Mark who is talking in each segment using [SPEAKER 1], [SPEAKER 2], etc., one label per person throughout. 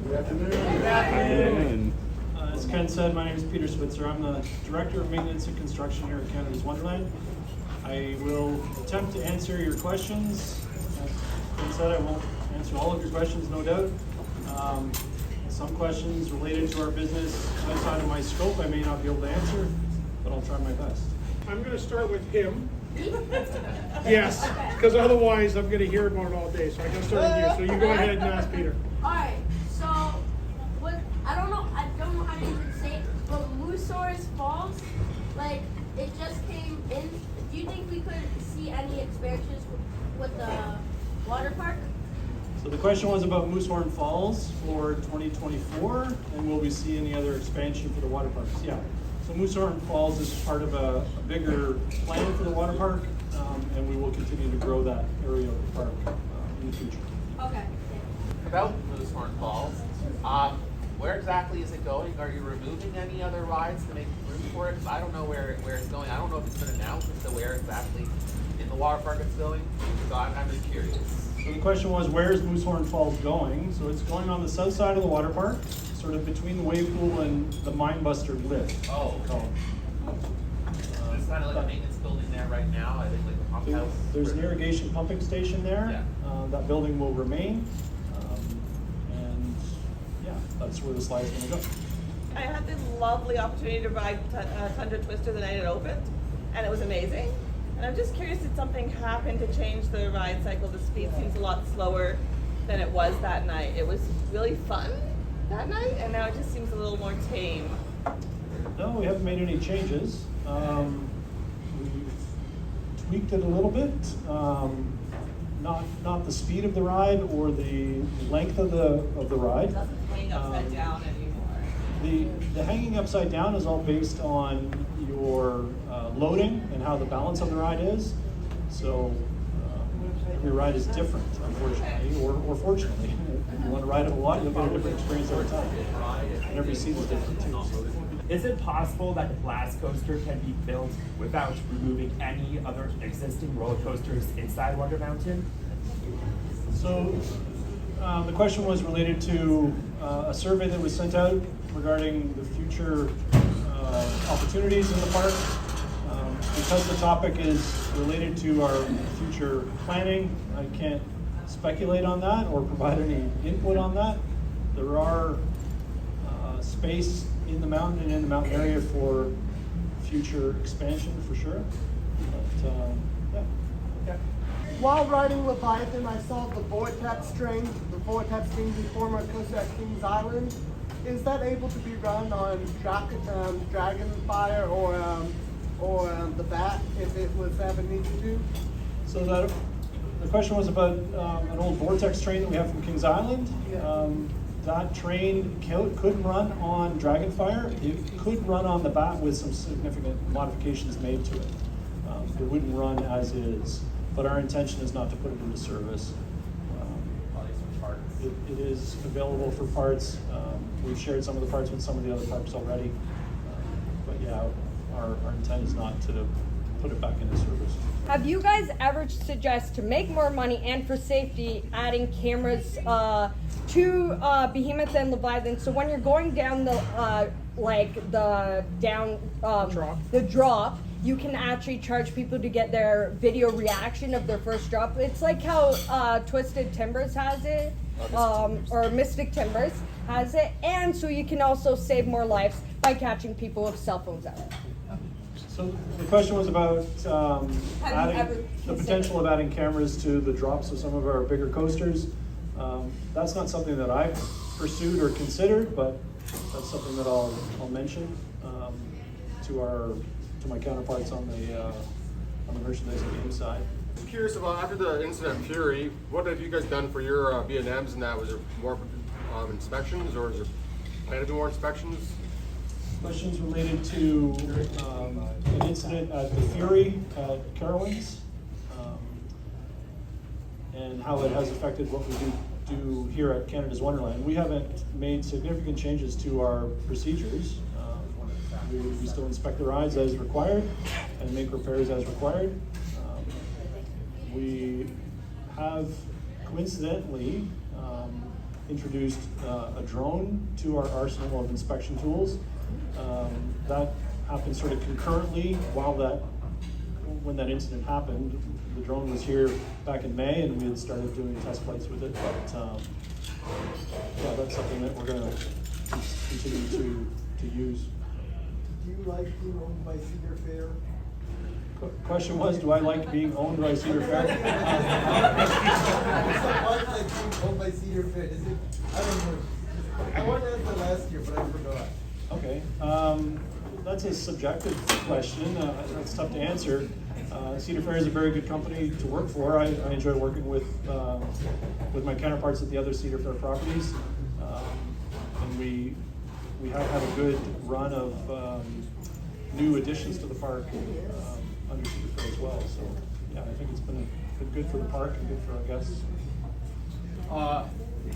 [SPEAKER 1] Good afternoon.
[SPEAKER 2] Good afternoon.
[SPEAKER 3] As Ken said, my name is Peter Switzer. I'm the Director of Maintenance and Construction here at Canada's Wonderland. I will attempt to answer your questions. As Ken said, I won't answer all of your questions, no doubt. Some questions related to our business outside of my scope I may not be able to answer, but I'll try my best.
[SPEAKER 1] I'm going to start with him. Yes, because otherwise I'm going to hear about it all day. So I'm going to start with you. So you go ahead and ask Peter.
[SPEAKER 4] All right. So, what? I don't know how to even say it, but Mississaugas Falls, like it just came in. Do you think we could see any expansions with the water park?
[SPEAKER 3] So the question was about Moosehorn Falls for 2024, and will we see any other expansion for the water parks? Yeah. So Moosehorn Falls is part of a bigger plan for the water park, and we will continue to grow that area of the park in the future.
[SPEAKER 4] Okay.
[SPEAKER 2] About Moosehorn Falls, where exactly is it going? Are you removing any other rides to make room for it? Because I don't know where it's going. I don't know if it's been announced as to where exactly in the water park it's going. So I'm just curious.
[SPEAKER 3] So the question was, where is Moosehorn Falls going? So it's going on the south side of the water park, sort of between the wave pool and the Minebuster lift.
[SPEAKER 2] Oh, okay. It's kind of like a maintenance building there right now. I think like the pump house.
[SPEAKER 3] There's an irrigation pumping station there.
[SPEAKER 2] Yeah.
[SPEAKER 3] That building will remain. And yeah, that's where the slide is going to go.
[SPEAKER 5] I had the lovely opportunity to ride Thunder Twister the night it opened, and it was amazing. And I'm just curious, did something happen to change the ride cycle? The speed seems a lot slower than it was that night. It was really fun that night, and now it just seems a little more tame.
[SPEAKER 3] No, we haven't made any changes. We've tweaked it a little bit. Not the speed of the ride or the length of the ride.
[SPEAKER 5] It doesn't hang upside down anymore.
[SPEAKER 3] The hanging upside down is all based on your loading and how the balance of the ride is. So every ride is different, unfortunately, or fortunately. If you want to ride it a lot, you'll get a different experience every time. And every seat is different too. So.
[SPEAKER 6] Is it possible that the blast coaster can be built without removing any other existing roller coasters inside Wonder Mountain?
[SPEAKER 3] So the question was related to a survey that was sent out regarding the future opportunities in the park. Because the topic is related to our future planning, I can't speculate on that or provide any input on that. There are space in the mountain and in the mountain area for future expansion for sure. But yeah.
[SPEAKER 7] Okay. While riding Leviathan, I saw the Vortex train. The Vortex being the former coaster at Kings Island. Is that able to be run on Dragonfire or the Bat if it was ever needed to?
[SPEAKER 3] So the question was about an old Vortex train that we have from Kings Island.
[SPEAKER 7] Yeah.
[SPEAKER 3] That train could run on Dragonfire. It could run on the Bat with some significant modifications made to it. It wouldn't run as is, but our intention is not to put it into service. It is available for parts. We've shared some of the parts with some of the other parks already. But yeah, our intent is not to put it back into service.
[SPEAKER 8] Have you guys ever suggest to make more money and for safety adding cameras to Behemoth and Leviathan? So when you're going down the the drop, you can actually charge people to get their video reaction of their first drop. It's like how Twisted Timbers has it, or Mystic Timbers has it, and so you can also save more lives by catching people with cell phones out.
[SPEAKER 3] So the question was about
[SPEAKER 8] Have you ever
[SPEAKER 3] the potential of adding cameras to the drops of some of our bigger coasters. That's not something that I've pursued or considered, but that's something that I'll mention to my counterparts on the merchandise and game side.
[SPEAKER 9] I'm curious about, after the incident at Fury, what have you guys done for your B&Ms and that? Was there more inspections, or is there plan to do more inspections?
[SPEAKER 3] Questions related to an incident at the Fury at Carowinds, and how it has affected what we do here at Canada's Wonderland. We haven't made significant changes to our procedures. We still inspect the rides as required and make repairs as required. We have coincidentally introduced a drone to our arsenal of inspection tools. That happened sort of concurrently when that incident happened. The drone was here back in May, and we had started doing test flights with it. But yeah, that's something that we're going to continue to use.
[SPEAKER 7] Do you like being owned by Cedar Fair?
[SPEAKER 3] Question was, do I like being owned by Cedar Fair?
[SPEAKER 7] It's a part like being owned by Cedar Fair. Is it? I don't know. I wanted to answer last year, but I forgot.
[SPEAKER 3] Okay, that's a subjective question. That's tough to answer. Cedar Fair is a very good company to work for. I enjoy working with my counterparts at the other Cedar Fair properties, and we have had a good run of new additions to the park under Cedar Fair as well. So yeah, I think it's been good for the park and good for our guests.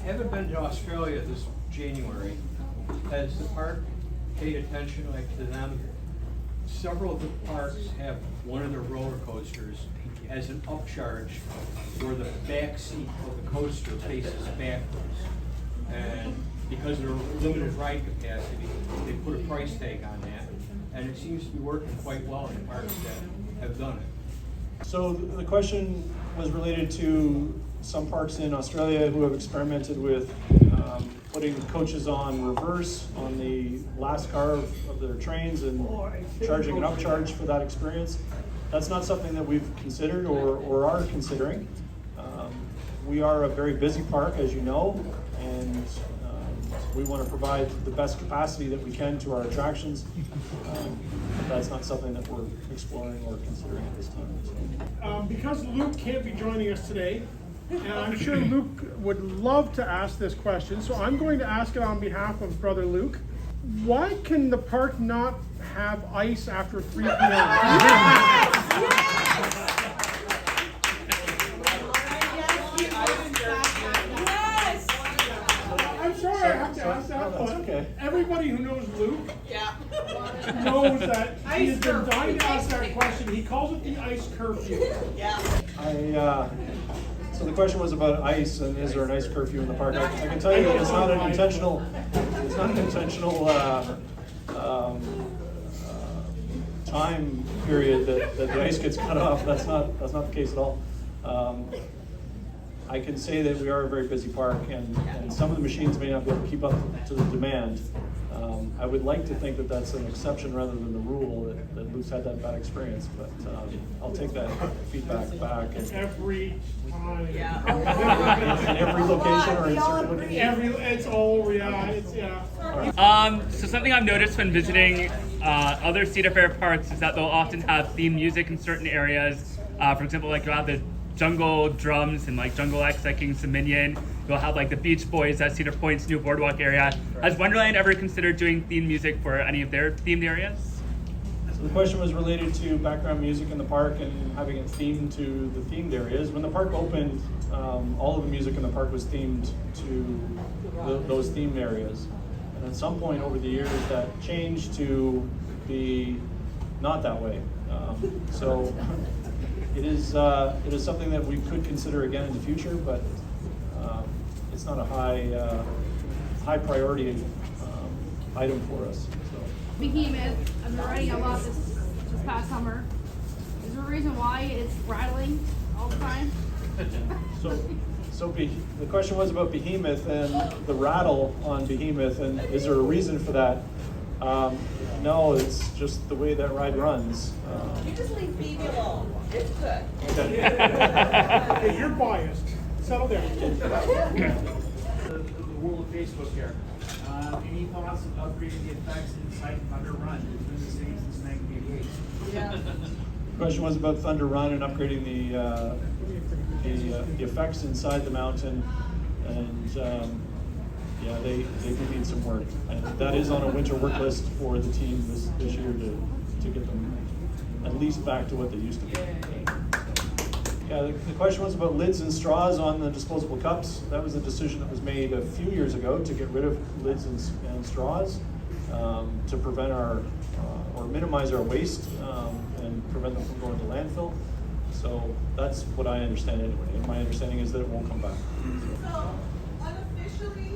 [SPEAKER 10] Haven't been to Australia this January. Has the park paid attention to them? Several of the parks have one of their roller coasters as an upcharge where the back seat of the coaster faces backwards. And because of their limited ride capacity, they put a price tag on that. And it seems to be working quite well in parks that have done it.
[SPEAKER 3] So the question was related to some parks in Australia who have experimented with putting coaches on reverse on the last car of their trains and charging an upcharge for that experience. That's not something that we've considered or are considering. We are a very busy park, as you know, and we want to provide the best capacity that we can to our attractions. But that's not something that we're exploring or considering at this time.
[SPEAKER 1] Because Luke can't be joining us today, and I'm sure Luke would love to ask this question, so I'm going to ask it on behalf of brother Luke. Why can the park not have ice after 3 p.m.? I'm sorry I have to ask that, but
[SPEAKER 3] okay.
[SPEAKER 1] Everybody who knows Luke knows that he has been dying to ask that question. He calls it the ice curfew.
[SPEAKER 3] So the question was about ice and is there an ice curfew in the park? I can tell you that it's not an intentional time period that the ice gets cut off. That's not the case at all. I can say that we are a very busy park, and some of the machines may not be able to keep up to the demand. I would like to think that that's an exception rather than the rule, that Luke's had that bad experience, but I'll take that feedback back.
[SPEAKER 1] Every time.
[SPEAKER 3] In every location or in certain locations?
[SPEAKER 1] It's all, yeah.
[SPEAKER 11] So something I've noticed when visiting other Cedar Fair parks is that they'll often have theme music in certain areas. For example, like you'll have the jungle drums and like Jungle X at King's Dominion. You'll have like the Beach Boys at Cedar Point's new boardwalk area. Has Wonderland ever considered doing theme music for any of their themed areas?
[SPEAKER 3] So the question was related to background music in the park and having it themed to the themed areas. When the park opened, all of the music in the park was themed to those themed areas. And at some point over the years that changed to be not that way. So it is something that we could consider again in the future, but it's not a high priority item for us. So.
[SPEAKER 12] Behemoth, I've been writing a lot this past summer. Is there a reason why it's rattling all the time?
[SPEAKER 3] So the question was about Behemoth and the rattle on Behemoth, and is there a reason for that? No, it's just the way that ride runs.
[SPEAKER 5] You just leave Phoebe alone. It's good.
[SPEAKER 3] Okay.
[SPEAKER 1] Hey, you're biased. Settle down.
[SPEAKER 13] The world of Facebook here. Any thoughts of upgrading the effects inside Thunder Run? It's been the same since 1988.
[SPEAKER 5] Yeah.
[SPEAKER 3] The question was about Thunder Run and upgrading the effects inside the mountain, and yeah, they do need some work, and that is on a winter work list for the team this year to get them at least back to what they used to be. Yeah, the question was about lids and straws on the disposable cups. That was a decision that was made a few years ago to get rid of lids and straws to prevent or minimize our waste and prevent them from going to landfill. So that's what I understand anyway. And my understanding is that it won't come back.
[SPEAKER 5] So unofficially,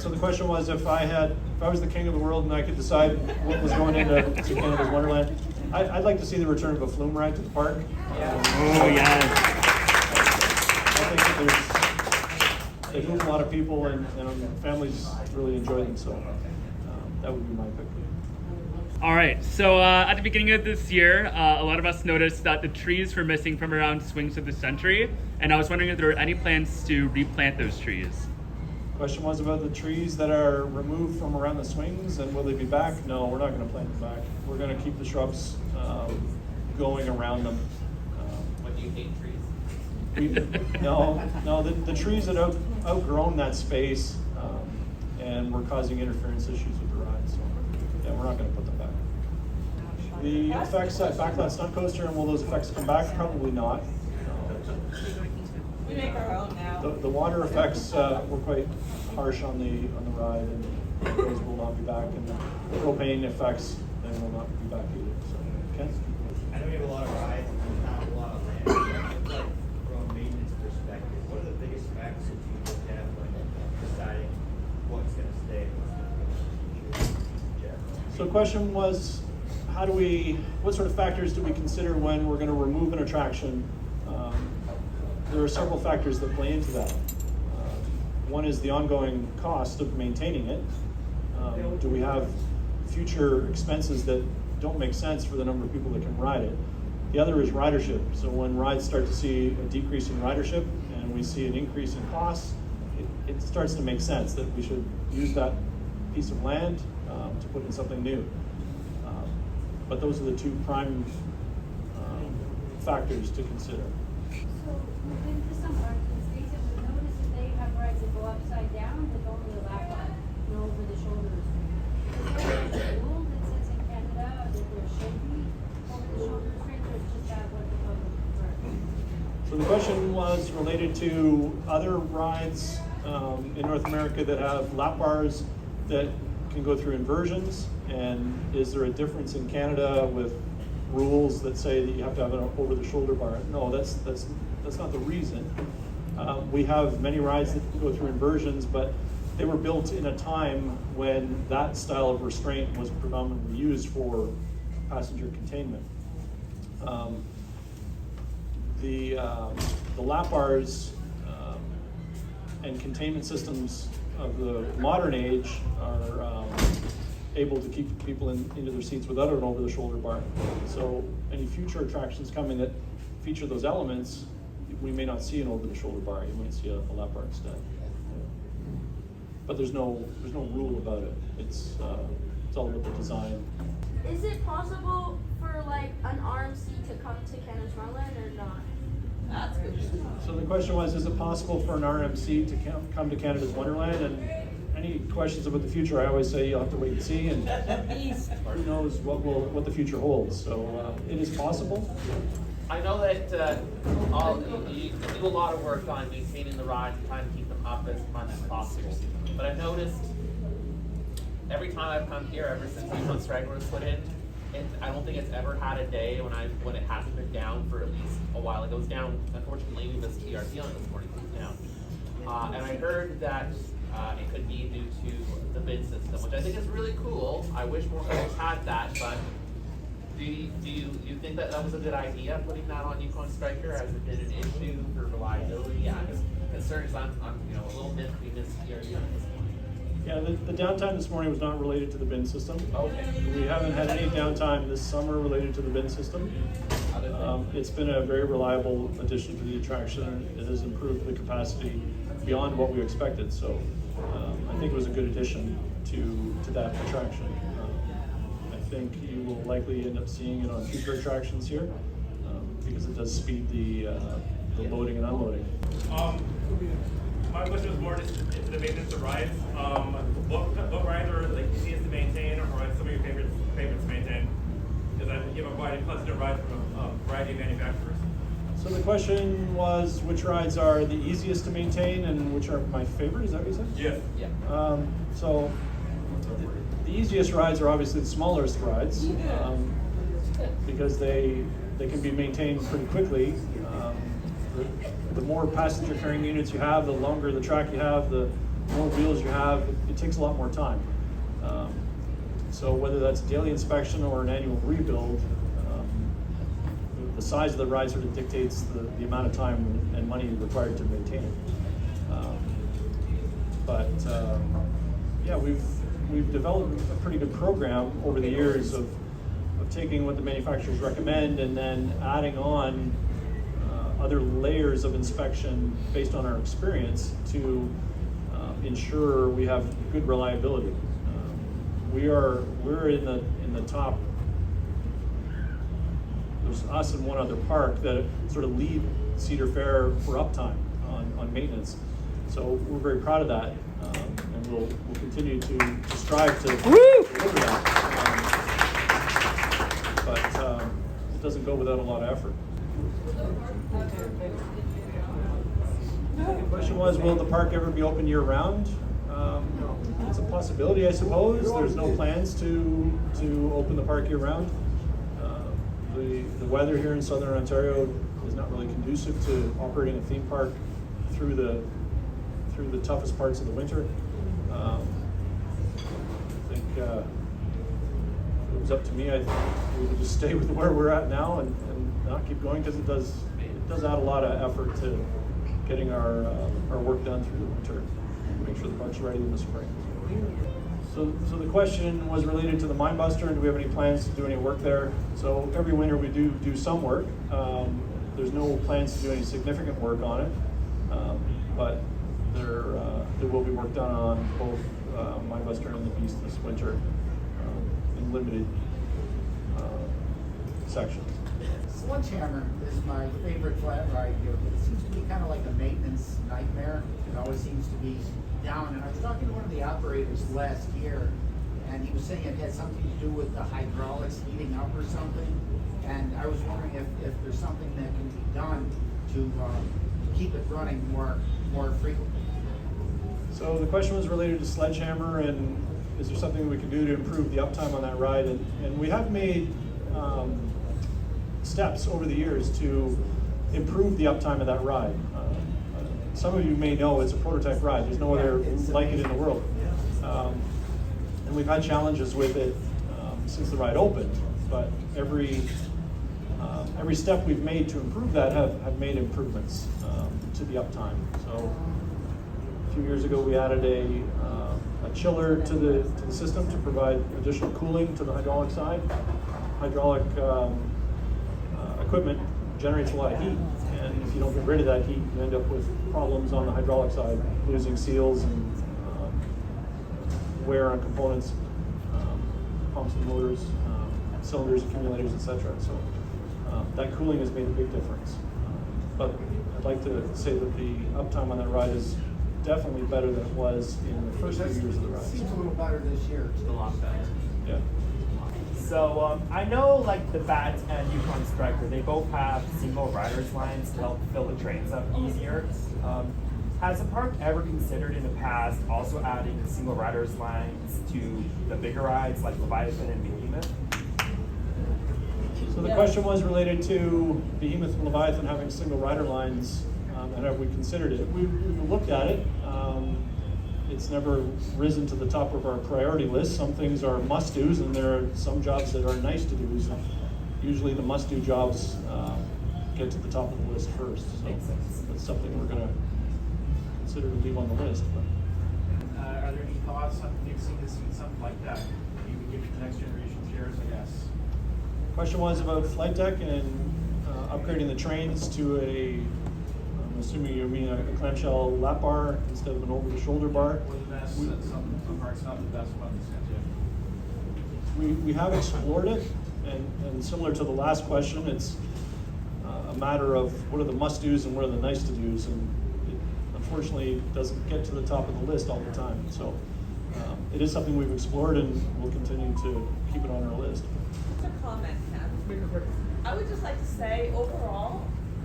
[SPEAKER 3] So the question was, if I was the king of the world and I could decide what was going into Canada's Wonderland, I'd like to see the return of a flume ride to the park.
[SPEAKER 11] Oh, yes.
[SPEAKER 3] I think that they move a lot of people and families really enjoy them, so that would be my pick.
[SPEAKER 11] All right, so at the beginning of this year, a lot of us noticed that the trees were missing from around Swings of the Century, and I was wondering if there were any plans to replant those trees.
[SPEAKER 3] Question was about the trees that are removed from around the swings, and will they be back? No, we're not going to plant them back. We're going to keep the shrubs going around them.
[SPEAKER 2] What do you hate trees?
[SPEAKER 3] No, the trees that outgrown that space and were causing interference issues with the ride, so yeah, we're not going to put them back. The effects at Backlash Stunt Coaster, and will those effects come back? Probably not.
[SPEAKER 5] We make our own now.
[SPEAKER 3] The water effects were quite harsh on the ride, and those will not be back. And the propane effects, they will not be back either. So, Ken?
[SPEAKER 14] I know you have a lot of rides and not a lot of land. Like, from a maintenance perspective, what are the biggest factors that you look at when deciding what's going to stay and what's going to go?
[SPEAKER 3] So the question was, what sort of factors do we consider when we're going to remove an attraction? There are several factors that play into that. One is the ongoing cost of maintaining it. Do we have future expenses that don't make sense for the number of people that can ride it? The other is ridership. So when rides start to see a decrease in ridership and we see an increase in costs, it starts to make sense that we should use that piece of land to put in something new. But those are the two prime factors to consider.
[SPEAKER 15] So within the summer, states have noticed that they have rides that go upside down that don't really lap on, over the shoulders. Is there a rule that says in Canada that there should be over the shoulder restraints, or is just that what the public prefers?
[SPEAKER 3] So the question was related to other rides in North America that have lap bars that can go through inversions, and is there a difference in Canada with rules that say that you have to have an over-the-shoulder bar? No, that's not the reason. We have many rides that go through inversions, but they were built in a time when that style of restraint was predominantly used for passenger containment. The lap bars and containment systems of the modern age are able to keep people into their seats without an over-the-shoulder bar. So any future attractions coming that feature those elements, we may not see an over-the-shoulder bar. You might see a lap bar instead. But there's no rule about it. It's all about the design.
[SPEAKER 4] Is it possible for like an RMC to come to Canada's Wonderland or not?
[SPEAKER 5] That's good.
[SPEAKER 3] So the question was, is it possible for an RMC to come to Canada's Wonderland? And any questions about the future, I always say you'll have to wait and see, and who knows what the future holds. So it is possible.
[SPEAKER 2] I know that you do a lot of work on maintaining the rides and trying to keep them up as much as possible. But I've noticed every time I've come here, ever since the Striker was put in, I don't think it's ever had a day when it hasn't been down for at least a while. It goes down. Unfortunately, we missed TRT on it this morning. It was down, and I heard that it could be due to the bin system, which I think is really cool. I wish more folks had that, but do you think that was a good idea, putting that on Yukon Striker? Has it been an issue for reliability? Yeah, because concerns I'm a little bit we missed TRT on it this morning.
[SPEAKER 3] Yeah, the downtime this morning was not related to the bin system.
[SPEAKER 2] Okay.
[SPEAKER 3] We haven't had any downtime this summer related to the bin system. It's been a very reliable addition to the attraction. It has improved the capacity beyond what we expected. So I think it was a good addition to that attraction. I think you will likely end up seeing it on future attractions here because it does speed the loading and unloading.
[SPEAKER 16] My question was more just into the maintenance of rides. What rides are like easiest to maintain, or like some of your favorites to maintain? Because you have a wide cluster of rides from a variety of manufacturers.
[SPEAKER 3] So the question was, which rides are the easiest to maintain and which are my favorite? Is that what you said?
[SPEAKER 16] Yes.
[SPEAKER 2] Yeah.
[SPEAKER 3] So the easiest rides are obviously the smallest rides because they can be maintained pretty quickly. The more passenger carrying units you have, the longer the track you have, the the more wheels you have, it takes a lot more time. So whether that's a daily inspection or an annual rebuild, the size of the ride sort of dictates the amount of time and money required to maintain it. Yeah, we've developed a pretty good program over the years of taking what the manufacturers recommend and then adding on other layers of inspection based on our experience to ensure we have good reliability. We're in the top. There's us and one other park that sort of lead Cedar Fair for uptime on maintenance. So we're very proud of that, and we'll continue to strive to deliver that. But it doesn't go without a lot of effort. The question was, will the park ever be open year-round? It's a possibility, I suppose. There's no plans to open the park year-round. The weather here in Southern Ontario is not really conducive to operating a theme park through the toughest parts of the winter. I think if it was up to me, I think we would just stay with where we're at now and not keep going, because it does add a lot of effort to getting our work done through the winter. Make sure the park's ready in the spring. So the question was related to the Mine Buster. Do we have any plans to do any work there? So every winter we do some work. There's no plans to do any significant work on it, but there will be work done on both Mine Buster and the Beast this winter in limited sections.
[SPEAKER 17] Sledgehammer is my favorite flat ride here, but it seems to be kind of like a maintenance nightmare. It always seems to be down. And I was talking to one of the operators last year, and he was saying it had something to do with the hydraulics heating up or something. And I was wondering if there's something that can be done to keep it running more frequently.
[SPEAKER 3] So the question was related to Sledgehammer, and is there something we can do to improve the uptime on that ride? And we have made steps over the years to improve the uptime of that ride. Some of you may know it's a prototype ride. There's no other like it in the world. And we've had challenges with it since the ride opened, but every step we've made to improve that have made improvements to the uptime. So a few years ago we added a chiller to the system to provide additional cooling to the hydraulic side. Hydraulic equipment generates a lot of heat, and if you don't get rid of that heat, you end up with problems on the hydraulic side, losing seals and wear on components, pumps and motors, cylinders, accumulators, etc. So that cooling has made a big difference. But I'd like to say that the uptime on that ride is definitely better than it was in the first few years of the ride.
[SPEAKER 17] Seems a little better this year.
[SPEAKER 2] It's a lot better.
[SPEAKER 3] Yeah.
[SPEAKER 6] So I know like the Bat and Yukon Striker, they both have single riders lines to help fill the trains up easier. Has the park ever considered in the past also adding single riders lines to the bigger rides like Leviathan and Behemoth?
[SPEAKER 3] So the question was related to Behemoth and Leviathan having single rider lines, and have we considered it? We've looked at it. It's never risen to the top of our priority list. Some things are must-dos, and there are some jobs that are nice-to-dos. Usually the must-do jobs get to the top of the list first. So that's something we're going to consider to leave on the list. But.
[SPEAKER 13] Are there any thoughts on fixing to see something like that? You can give it to next generation chairs, I guess.
[SPEAKER 3] Question was about flight deck and upgrading the trains to I'm assuming you mean a clamshell lap bar instead of an over-the-shoulder bar.
[SPEAKER 13] Some parts not the best ones. Yeah.
[SPEAKER 3] We have explored it, and similar to the last question, it's a matter of what are the must-dos and what are the nice-to-dos, and it unfortunately doesn't get to the top of the list all the time. So it is something we've explored, and we'll continue to keep it on our list.
[SPEAKER 5] Just a comment, Ken. I would just like to say, overall,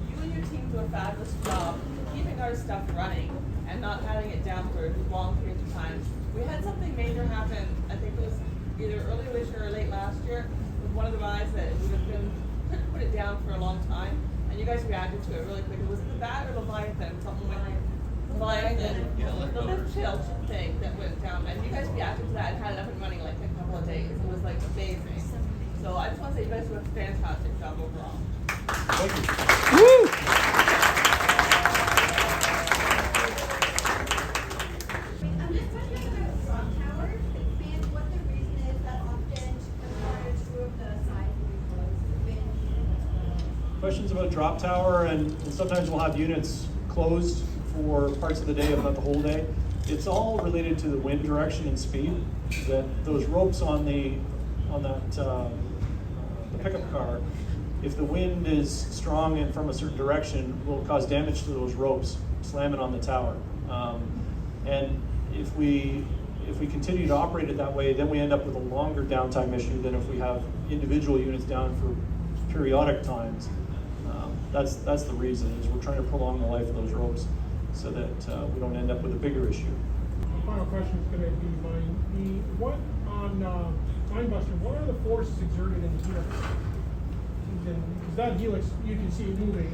[SPEAKER 5] you and your team do a fabulous job keeping our stuff running and not having it down for long periods of time. We had something major happen, I think it was either early this year or late last year, with one of the rides that couldn't put it down for a long time, and you guys reacted to it really quickly. Was it the Bat or Leviathan? Something like like the lift tilt thing that went down, and you guys reacted to that and had it up and running like a couple of days. It was like amazing. So I just want to say you guys do a fantastic job overall.
[SPEAKER 3] Thank you. Woo!
[SPEAKER 18] I'm just wondering about clock towers and what the reason is that often one or two of the sides will be closed.
[SPEAKER 3] Questions about drop tower, and sometimes we'll have units closed for parts of the day, if not the whole day. It's all related to the wind direction and speed. That those ropes on the pickup car, if the wind is strong and from a certain direction, will cause damage to those ropes, slamming on the tower. And if we continue to operate it that way, then we end up with a longer downtime issue than if we have individual units down for periodic times. That's the reason, is we're trying to prolong the life of those ropes so that we don't end up with a bigger issue.
[SPEAKER 1] The final question is going to be mine. What on Minebuster, what are the forces exerted in the helix? Because that helix, you can see it moving.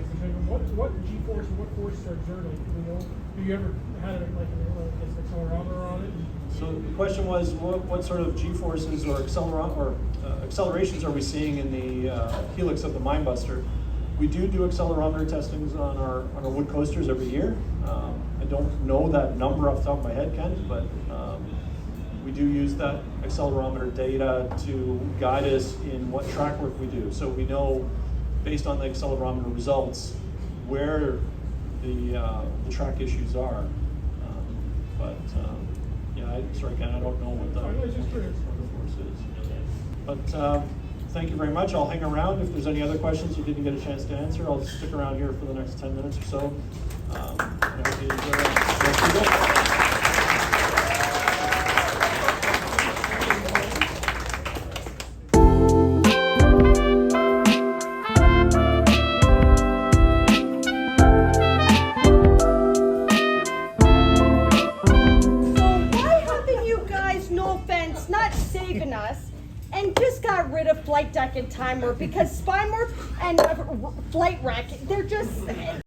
[SPEAKER 1] What G-force and what forces are exerted? Do you know? Have you ever had like an accelerometer on it?
[SPEAKER 3] So the question was, what sort of G-forces or accelerations are we seeing in the helix of the Minebuster? We do accelerometer testings on our wood coasters every year. I don't know that number off the top of my head, Kent, but we do use that accelerometer data to guide us in what track work we do. So we know, based on the accelerometer results, where the track issues are. Sorry, Ken, I don't know what the force is. But thank you very much. I'll hang around. If there's any other questions you didn't get a chance to answer, I'll stick around here for the next 10 minutes or so. I hope you enjoy the rest of your day.
[SPEAKER 8] And just got rid of flight deck and timer because Spine Warp and Flight Wreck, they're just